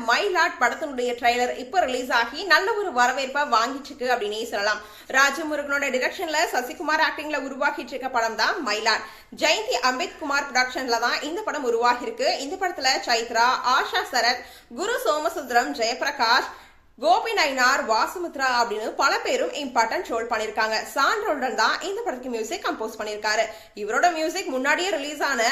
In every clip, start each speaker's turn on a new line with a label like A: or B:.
A: மயிலாட் படத்தினுடைய ட்ரைலர் இப்ப ரிலீஸ் ஆகி நல்ல ஒரு வரவேற்பை வாங்கிட்டு இருக்கு அப்படின்னே சொல்லலாம். ராஜமுருகனோட டிரெக்ஷன்ல சசிகுமார் ஆக்டிங்ல உருவாக்கிட்டு இருக்க படம் தான் மயிலாட். ஜெயந்தி அம்பேத்குமார் ப்ரொடக்ஷன்ல தான் இந்த படம் உருவாகி இருக்கு. இந்த படத்துல சைத்ரா, ஆஷா சரத், குரு சோமசுந்தரம், ஜெயபிரகாஷ், கோபி நயினார், வாசுமித்ரா அப்படின்னு பல பேரும் இம்பார்ட்டன்ட் ரோல் பண்ணிருக்காங்க. சாண்ட்ரோல்டன் தான் இந்த படத்துக்கு மியூசிக் கம்போஸ் பண்ணிருக்காரு. இவரோட மியூசிக் முன்னாடியே ரிலீஸ் ஆன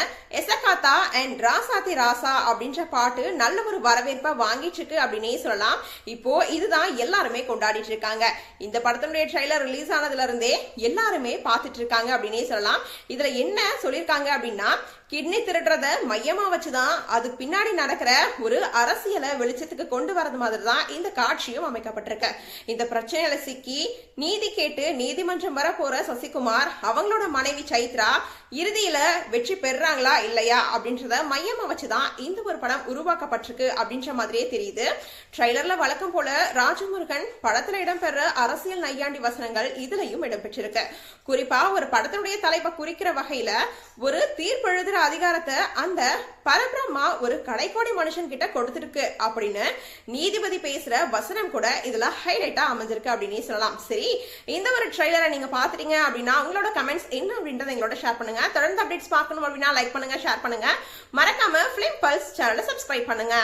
A: எசகாத்தா அண்ட் ராசாத்தி ராசா அப்படின்ற பாட்டு நல்ல ஒரு வரவேற்பை வாங்கிட்டு இருக்கு அப்படின்னே சொல்லலாம். இப்போ இதுதான் எல்லாருமே கொண்டாடிட்டு இருக்காங்க. இந்த படத்தினுடைய ட்ரைலர் ரிலீஸ் ஆனதுல இருந்தே எல்லாருமே பார்த்துட்டு இருக்காங்க அப்படின்னே சொல்லலாம். இதுல என்ன சொல்லியிருக்காங்க அப்படின்னா, கிட்னி திருடுறத மையமா வச்சுதான் அது பின்னாடி நடக்கிற ஒரு அரசியலை வெளிச்சத்துக்கு கொண்டு வரது மாதிரி தான் இந்த காட்சியும் அமைக்கப்பட்டிருக்கு. இந்த பிரச்சனையில சிக்கி நீதி கேட்டு நீதிமன்றம் வர போற சசிகுமார், அவங்களோட மனைவி சைத்ரா இறுதியில வெற்றி பெறாங்களா இல்லையா அப்படின்றத மையமா வச்சுதான் இந்த ஒரு படம் உருவாக்கப்பட்டிருக்கு அப்படின்ற மாதிரியே தெரியுது. ட்ரைலர்ல வழக்கம் போல ராஜமுருகன் படத்துல இடம்பெற அரசியல் நையாண்டி வசனங்கள் இதுலயும் இடம்பெற்றிருக்கு. குறிப்பா ஒரு படத்தினுடைய தலைப்பை குறிக்கிற வகையில ஒரு தீர்ப்பு எழுதுற அதிகாரத்தை அந்த பரபிரம்மா ஒரு கடைக்கோடி மனுஷன் கிட்ட கொடுத்திருக்கு அப்படின்னு நீதிபதி பேசுற வசனம் கூட இதுல ஹைலைட்டா அமைஞ்சிருக்கு அப்படின்னு சொல்லலாம். சரி, இந்த ஒரு ட்ரைலரை நீங்க பாத்துட்டீங்க அப்படின்னா உங்களோட கமெண்ட்ஸ் என்ன அப்படின்றத எங்களோட ஷேர் பண்ணுங்க. தொடர்ந்து அப்டேட்ஸ் பார்க்கணும் அப்படின்னா லைக் பண்ணுங்க, ஷேர் பண்ணுங்க. மறக்காம பிலிம் பல்ஸ் சேனலை சப்ஸ்கிரைப் பண்ணுங்க.